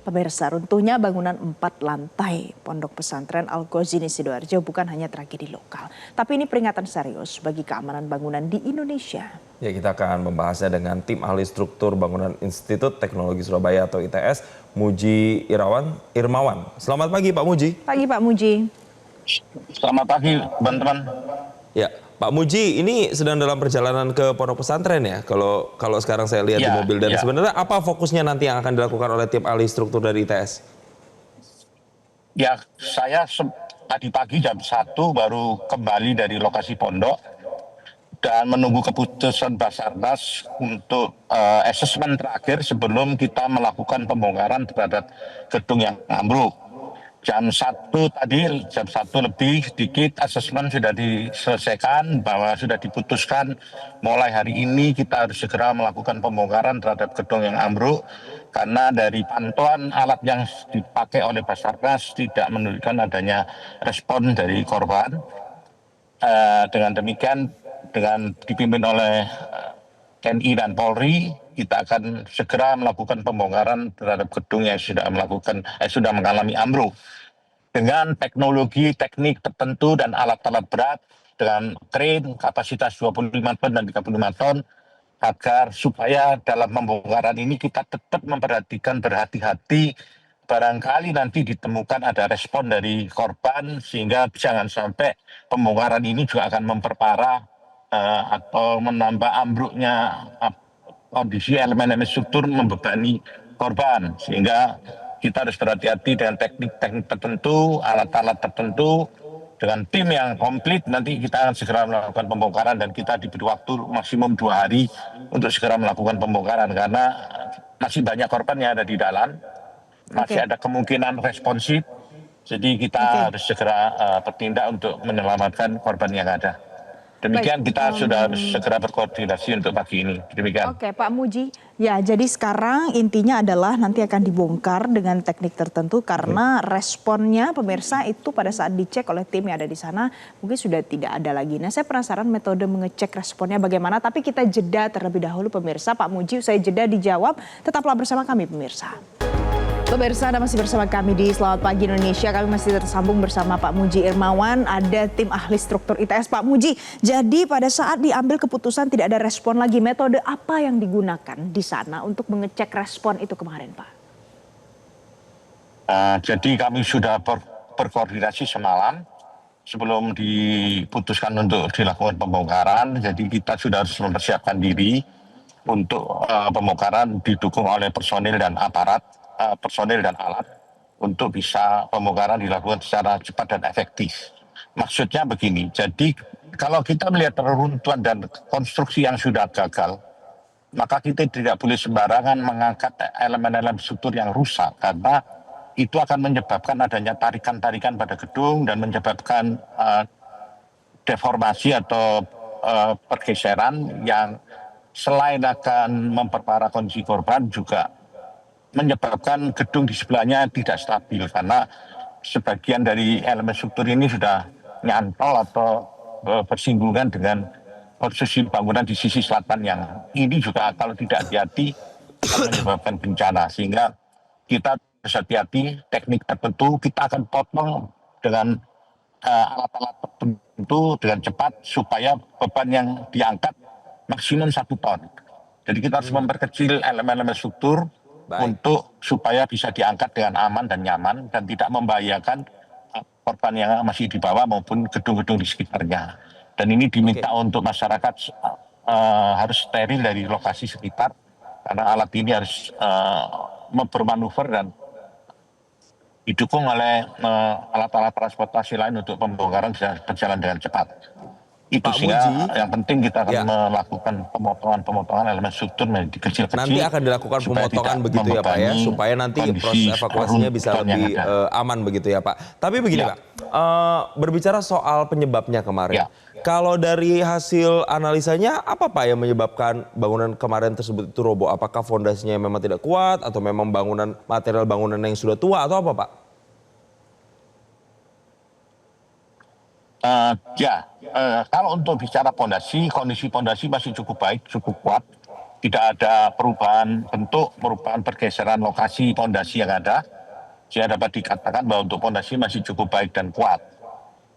Pemirsa, runtuhnya bangunan 4 lantai Pondok Pesantren Al-Ghazini Sidoarjo bukan hanya tragedi lokal, tapi ini peringatan serius bagi keamanan bangunan di Indonesia. Ya, kita akan membahasnya dengan tim ahli struktur bangunan Institut Teknologi Surabaya atau ITS, Muji Irmawan. Selamat pagi Pak Muji. Pagi Pak Muji. Selamat pagi teman-teman. Ya, Pak Muji, ini sedang dalam perjalanan ke pondok pesantren ya. Kalau sekarang saya lihat di mobil, dan sebenarnya apa fokusnya nanti yang akan dilakukan oleh tim ahli struktur dari ITS? Ya, saya tadi pagi jam 1 baru kembali dari lokasi pondok dan menunggu keputusan Basarnas untuk asesmen terakhir sebelum kita melakukan pembongkaran terhadap gedung yang ambruk. Jam 1 tadi, jam 1 lebih sedikit asesmen sudah diselesaikan bahwa sudah diputuskan mulai hari ini kita harus segera melakukan pembongkaran terhadap gedung yang ambruk karena dari pantauan alat yang dipakai oleh Basarnas tidak menunjukkan adanya respon dari korban. Dengan demikian, dengan dipimpin oleh TNI dan Polri, kita akan segera melakukan pembongkaran terhadap gedung yang sudah mengalami ambruk dengan teknologi teknik tertentu dan alat-alat berat dengan krain kapasitas 25 ton dan 35 ton agar supaya dalam pembongkaran ini kita tetap memperhatikan berhati-hati barangkali nanti ditemukan ada respon dari korban sehingga jangan sampai pembongkaran ini juga akan memperparah atau menambah ambruknya kondisi elemen-elemen struktur membebani korban, sehingga kita harus berhati-hati dengan teknik-teknik tertentu, alat-alat tertentu, dengan tim yang komplit. Nanti kita akan segera melakukan pembongkaran dan kita diberi waktu maksimum 2 hari untuk segera melakukan pembongkaran karena masih banyak korban yang ada di dalam, masih ada kemungkinan responsif, jadi kita harus segera bertindak untuk menyelamatkan korban yang ada. Demikian kita sudah harus segera berkoordinasi untuk pagi ini. Demikian. Oke Pak Muji, ya jadi sekarang intinya adalah nanti akan dibongkar dengan teknik tertentu karena responnya pemirsa itu pada saat dicek oleh tim yang ada di sana mungkin sudah tidak ada lagi. Nah saya penasaran metode mengecek responnya bagaimana, tapi kita jeda terlebih dahulu pemirsa. Pak Muji, usai jeda dijawab, tetaplah bersama kami pemirsa. Pemirsa, Anda masih bersama kami di Selamat Pagi Indonesia. Kami masih tersambung bersama Pak Muji Irmawan, ada tim ahli struktur ITS. Pak Muji, jadi pada saat diambil keputusan tidak ada respon lagi, metode apa yang digunakan di sana untuk mengecek respon itu kemarin, Pak? Jadi kami sudah berkoordinasi semalam sebelum diputuskan untuk dilakukan pembongkaran. Jadi kita sudah harus mempersiapkan diri untuk pembongkaran, didukung oleh personil dan aparat. Personil dan alat untuk bisa pembongkaran dilakukan secara cepat dan efektif. Maksudnya begini, jadi kalau kita melihat reruntuhan dan konstruksi yang sudah gagal, maka kita tidak boleh sembarangan mengangkat elemen-elemen struktur yang rusak karena itu akan menyebabkan adanya tarikan-tarikan pada gedung dan menyebabkan deformasi atau pergeseran yang selain akan memperparah kondisi korban juga menyebabkan gedung di sebelahnya tidak stabil karena sebagian dari elemen struktur ini sudah nyantol atau bersinggungan dengan posisi bangunan di sisi selatan yang ini juga kalau tidak hati-hati akan menyebabkan bencana, sehingga kita harus hati-hati teknik tertentu kita akan potong dengan alat-alat tertentu dengan cepat supaya beban yang diangkat maksimum 1 ton. Jadi kita harus memperkecil elemen-elemen struktur untuk supaya bisa diangkat dengan aman dan nyaman dan tidak membahayakan korban yang masih di bawah maupun gedung-gedung di sekitarnya. Dan ini diminta untuk masyarakat harus steril dari lokasi sekitar karena alat ini harus bermanuver dan didukung oleh alat-alat transportasi lain untuk pembongkaran bisa berjalan dengan cepat. Itu sehingga yang penting kita akan melakukan pemotongan elemen struktur menjadi kecil-kecil. Nanti akan dilakukan pemotongan begitu ya Pak ya, supaya nanti proses evakuasinya bisa lebih aman begitu ya Pak. Tapi begini Pak, berbicara soal penyebabnya kemarin, kalau dari hasil analisanya apa Pak yang menyebabkan bangunan kemarin tersebut itu roboh? Apakah fondasinya memang tidak kuat atau memang material bangunan yang sudah tua atau apa Pak? Kalau untuk bicara pondasi, kondisi pondasi masih cukup baik, cukup kuat. tidak ada perubahan bentuk, perubahan pergeseran lokasi pondasi yang ada, sehingga dapat dikatakan bahwa untuk pondasi masih cukup baik dan kuat.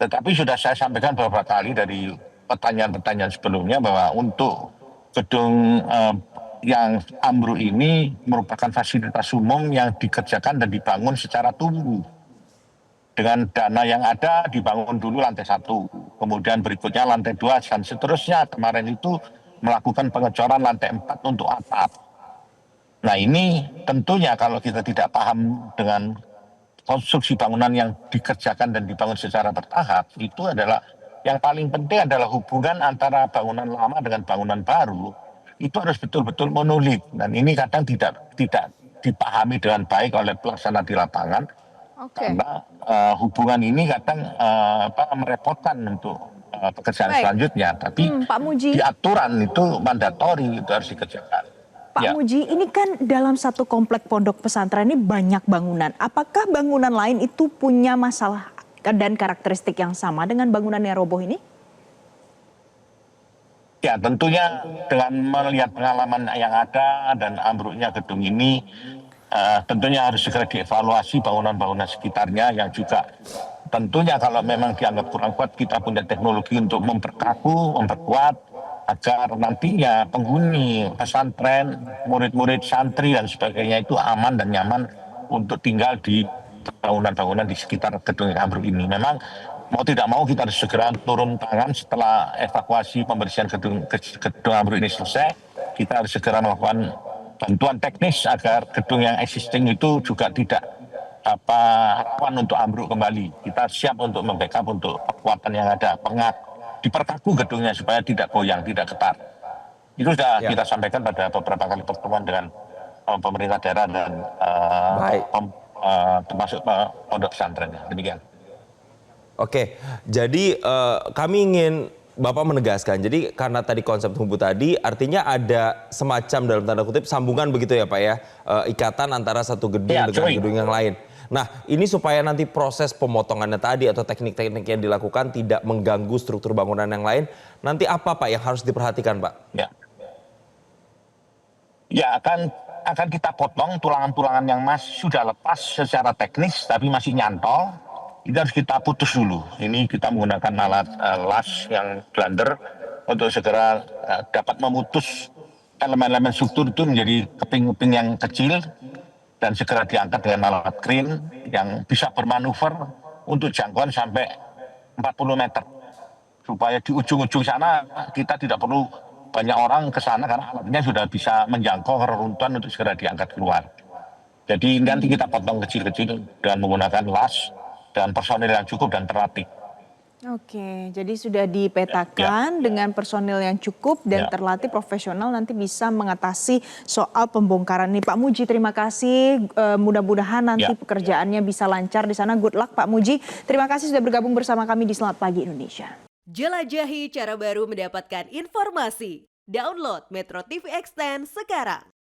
Tetapi sudah saya sampaikan beberapa kali dari pertanyaan-pertanyaan sebelumnya bahwa untuk gedung yang ambruk ini merupakan fasilitas umum yang dikerjakan dan dibangun secara tunggu. Dengan dana yang ada dibangun dulu lantai 1, kemudian berikutnya lantai 2 dan seterusnya. Kemarin itu melakukan pengecoran lantai 4 untuk atap. Nah ini tentunya kalau kita tidak paham dengan konstruksi bangunan yang dikerjakan dan dibangun secara bertahap, itu adalah yang paling penting adalah hubungan antara bangunan lama dengan bangunan baru. Itu harus betul-betul monolit, dan ini kadang tidak dipahami dengan baik oleh pelaksana di lapangan. Karena hubungan ini kadang merepotkan untuk pekerjaan selanjutnya, tapi Pak Muji, di aturan itu mandatori, itu harus dikerjakan. Pak Muji, ini kan dalam satu komplek pondok pesantren ini banyak bangunan. Apakah bangunan lain itu punya masalah dan karakteristik yang sama dengan bangunan yang roboh ini? Ya, tentunya dengan melihat pengalaman yang ada dan ambruknya gedung ini, tentunya harus segera dievaluasi bangunan-bangunan sekitarnya yang juga tentunya kalau memang dianggap kurang kuat, kita punya teknologi untuk memperkaku, memperkuat, agar nantinya penghuni pesantren, murid-murid santri dan sebagainya itu aman dan nyaman untuk tinggal di bangunan-bangunan di sekitar gedung yang ambruk ini. Memang mau tidak mau kita harus segera turun tangan setelah evakuasi pembersihan gedung ambruk ini selesai. Kita harus segera melakukan bantuan teknis agar gedung yang existing itu juga tidak rawan untuk ambruk kembali. Kita siap untuk membackup untuk kekuatan yang ada, diperkaku gedungnya supaya tidak goyang, tidak getar. Itu sudah kita sampaikan pada beberapa kali pertemuan dengan pemerintah daerah dan termasuk pondok pesantren. Demikian. Oke, jadi kami ingin Bapak menegaskan, jadi karena tadi konsep tumbuh tadi artinya ada semacam dalam tanda kutip sambungan begitu ya Pak ya, ikatan antara satu gedung dengan gedung yang lain. Nah ini supaya nanti proses pemotongannya tadi atau teknik-teknik yang dilakukan tidak mengganggu struktur bangunan yang lain, nanti apa Pak yang harus diperhatikan Pak? Ya akan kita potong tulangan-tulangan yang masih sudah lepas secara teknis tapi masih nyantol. Itu harus kita putus dulu. Ini kita menggunakan alat las yang blender untuk segera dapat memutus elemen-elemen struktur itu menjadi keping-keping yang kecil dan segera diangkat dengan alat crane yang bisa bermanuver untuk jangkauan sampai 40 meter. Supaya di ujung-ujung sana kita tidak perlu banyak orang ke sana karena alatnya sudah bisa menjangkau reruntuhan untuk segera diangkat keluar. Jadi nanti kita potong kecil-kecil dengan menggunakan las dan personil yang cukup dan terlatih. Oke, jadi sudah dipetakan dengan personil yang cukup dan terlatih profesional nanti bisa mengatasi soal pembongkaran ini. Pak Muji, terima kasih. Mudah-mudahan nanti pekerjaannya bisa lancar di sana. Good luck Pak Muji. Terima kasih sudah bergabung bersama kami di Selamat Pagi Indonesia. Jelajahi cara baru mendapatkan informasi. Download Metro TV Extend sekarang.